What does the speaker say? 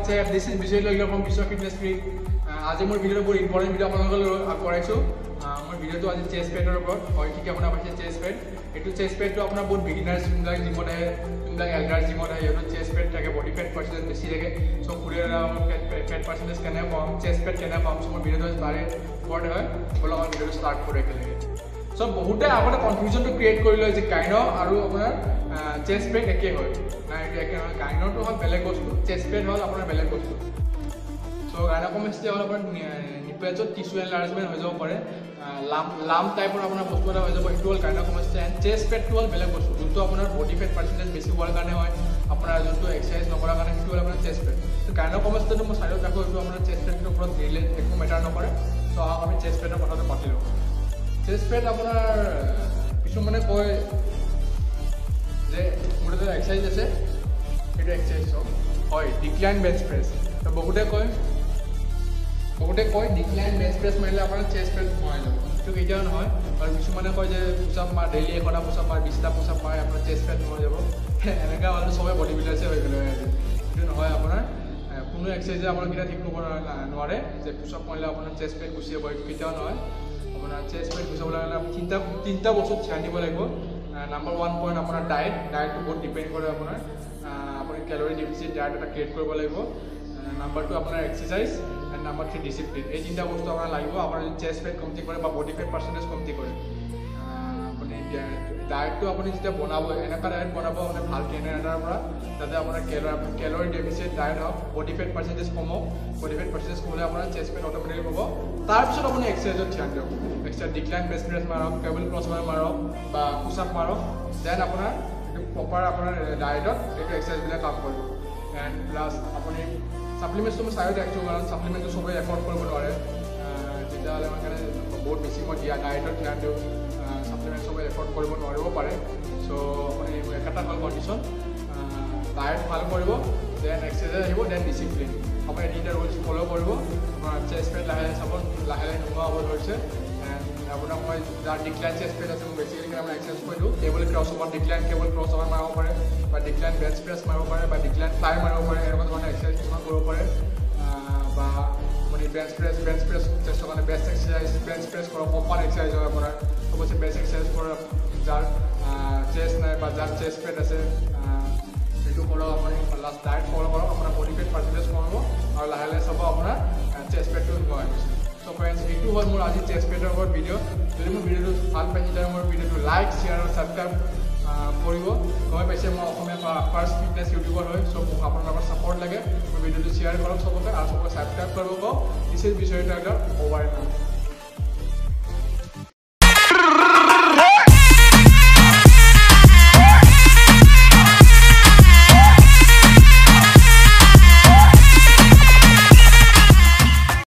WhatsApp. This is Bishwa from Bishwa Fitness Freak. আজি মোৰ ভিডিঅ'টো বহুত ইম্পৰ্টেণ্ট ভিডিঅ' আপোনালোকক কৰাইছোঁ মোৰ ভিডিঅ'টো আজি চেষ্ট পেডৰ ওপৰত হয় ঠিক আপোনাৰ পাইছে চেষ্ট পেড এইটো চেষ্ট পেডটো আপোনাৰ বহুত বিগিনাৰ্ছ যোনবিলাক জিমত আহে যোনবিলাক এল্ডাৰ জিমত আহে সিহঁতৰ চেষ্ট পেড থাকে বডি ফেট পাৰ্চেণ্টেজ বেছি থাকে চ' ফুৰিয়ে ফেট পাৰ্চেণ্টেজ কেনে পাম চেষ্ট পেড কেনে পাম চ' মোৰ ভিডিঅ'টো বাৰে ওপৰত হয় ব'লক আমাৰ ভিডিঅ'টো ষ্টাৰ্ট কৰোঁ একেলগে চ' বহুতে আগতে কনফিউজনটো ক্ৰিয়েট কৰি লয় যে গাইন আৰু আপোনাৰ চেষ্ট পেড একে হয় নাই এইটো একে নহয় গাইনৰটো হ'ল বেলেগ বস্তু চেষ্ট পেড হ'ল আপোনাৰ বেলেগ বস্তু চ' গাইনকমেষ্টি হ'ল আপোনাৰ নিপেজত টিচু এনলাৰ্জমেণ্ট হৈ যাব পাৰে লাম টাইপৰ আপোনাৰ বস্তু এটা হৈ যাব সেইটো হ'ল গাইনকমেষ্টি এণ্ড চেষ্ট পেডটো হ'ল বেলেগ বস্তু যোনটো আপোনাৰ বডি ফেট পাৰ্চেণ্টেজ বেছি হোৱাৰ কাৰণে হয় আপোনাৰ যোনটো এক্সাৰচাইজ নকৰাৰ কাৰণে সেইটো হ'ল আপোনাৰ চেষ্ট পেড ত' গাইনকমেষ্টিটো মই চাইডত ৰাখোঁ এইটো আপোনাৰ চেষ্ট পেডটোৰ ওপৰত ৰিলেট একো মেটাৰ নকৰে চ' আমি চেষ্ট পেডৰ কথাটো পাতি লওঁ চেষ্ট পেড আপোনাৰ কিছুমানে কয় যে মোৰ এটা এক্সাৰচাইজ আছে সেইটো এক্সাৰচাইজ হয় ডিক্লাইন বেঞ্চ প্ৰেছ ত' বহুতে কয় ডিক্লাইন বেঞ্চ প্ৰেছ মাৰিলে আপোনাৰ চেষ্ট পেড সোমাই যাব সেইটো কেতিয়াও নহয় আৰু কিছুমানে কয় যে পুচাপ মাৰ ডেইলি 1টা পুচাপ মাৰ 20টা পুচাপ মাৰে আপোনাৰ চেষ্ট পেড সোমাই যাব এনেকুৱা হ'লে চবে বডি বিল্ডাৰ্ছে হৈ গ'লে সেইটো নহয় আপোনাৰ কোনো এক্সাৰচাইজে আপোনাৰ কেতিয়া ঠিক কৰিব নোৱাৰে যে পুচাপ মাৰিলে আপোনাৰ চেষ্ট পেড গুচি যাব এইটো কেতিয়াও নহয় আপোনাৰ চেষ্ট পেড গুচাবলৈ হ'লে তিনিটা বস্তুত ধ্যান দিব লাগিব নাম্বাৰ 1 পইণ্ট আপোনাৰ ডায়েটটো বহুত ডিপেণ্ড কৰে আপোনাৰ আপুনি কেলৰি ডিফিচিট ডায়েট এটা ক্ৰিয়েট কৰিব লাগিব নাম্বাৰ 2 আপোনাৰ এক্সাৰচাইজ এণ্ড নাম্বাৰ 3 ডিচিপ্লিন এই তিনিটা বস্তু আপোনাৰ লাগিব আপোনাৰ যদি চেষ্ট পেড কমটি কৰে বা বডি ফেট পাৰ্চেণ্টেজ কমটি কৰে আপুনি ডায়েটটো আপুনি যেতিয়া বনাব এনেকুৱা ডায়েট বনাব মানে ভাল ট্ৰেইনাৰ এটাৰ পৰা যাতে আপোনাৰ কেলৰি ডেফিচিট ডায়েট হওক বডি ফেট পাৰ্চেণ্টেজ কমক বডি ফেট পাৰ্চেণ্টেজ কমলে আপোনাৰ চেষ্ট পেড অট'মেটিক হ'ব তাৰপিছত আপুনি এক্সাৰচাইজত ধ্যান দিয়ক এক্সাৰচাইজ ডিক্লাইন বেঞ্চ প্ৰেছ মাৰক কেবল ক্ৰছ মাৰক বা পুচাপ মাৰক দেন আপোনাৰ এইটো প্ৰপাৰ আপোনাৰ ডায়েটত এইটো এক্সাৰচাইজবিলাক কাম কৰিব এণ্ড প্লাছ আপুনি ছাপ্লিমেণ্টছটো মই চাইড ৰাখিছোঁ কাৰণ ছাপ্লিমেণ্টটো চবেই এফৰ্ড কৰিব নোৱাৰে তেতিয়াহ'লে মানে কাৰণে বহুত বেছি মই দিয়া ডায়েটত ধ্যান দিওঁ ছাপ্লিমেণ্ট চবেই এফৰ্ড কৰিব নোৱাৰিব পাৰে চ' আপুনি একেটা হ'ল কণ্ডিশ্যন ডায়েট ভাল কৰিব দেন এক্সাৰচাইজ আহিব দেন ডিচিপ্লিন আপুনি তিনিটা ৰুলছ ফ'ল' কৰিব আপোনাৰ চেষ্ট পেড লাহে লাহে নোহোৱা হ'ব ধৰিছে আপোনাক মই যাৰ ডিক্লাইন চেষ্ট পেড আছে মই বেছিকেলি আপোনাৰ এক্সাৰচাইজ কৰি দিওঁ cable cross over decline cable cross over মাৰিব পাৰে বা ডিক্লাইন বেঞ্চ প্ৰেছ মাৰিব পাৰে বা ডিক্লাইন ফ্লাই মাৰিব পাৰে এনেকুৱা ধৰণৰ এক্সাৰচাইজ কিছুমান কৰিব পাৰে বা আপুনি বেঞ্চ প্ৰেছ চেষ্টৰ কাৰণে বেষ্ট এক্সাৰচাইজ বেঞ্চ প্ৰেছ কৰক কম্পাউণ্ড এক্সাৰচাইজ হয় আপোনাৰ চবতছে বেষ্ট এক্সাৰচাইজ কৰক যাৰ চেষ্ট নাই বা যাৰ চেষ্ট পেড আছে সেইটো কৰক আপুনি লাষ্ট ডায়েট ফ'ল' কৰক আপোনাৰ বডি ফেট পাৰ্চেণ্টেজ কমিব আৰু লাহে লাহে চাব আপোনাৰ চেষ্ট পেডটো নোহোৱা হৈছে চ' ফ্ৰেণ্ডছ এইটো হ'ল মোৰ আজি চেষ্ট পেডৰ ওপৰত ভিডিঅ' যদি মোৰ ভিডিঅ'টো ভাল পাইছে তেতিয়া মোৰ ভিডিঅ'টো লাইক শ্বেয়াৰ আৰু ছাবস্ক্ৰাইব কৰিব গমে পাইছে মই অসমীয়া ফাৰ্ষ্ট ফিটনেছ ইউটিউবাৰ হয় চ' মোক আপোনালোকৰ ছাপৰ্ট লাগে মোৰ ভিডিঅ'টো শ্বেয়াৰ কৰক চবকে আৰু চবকে ছাবস্ক্ৰাইব কৰিব কওক দিছ ইজ বিশ্বজিৎ অভাৰ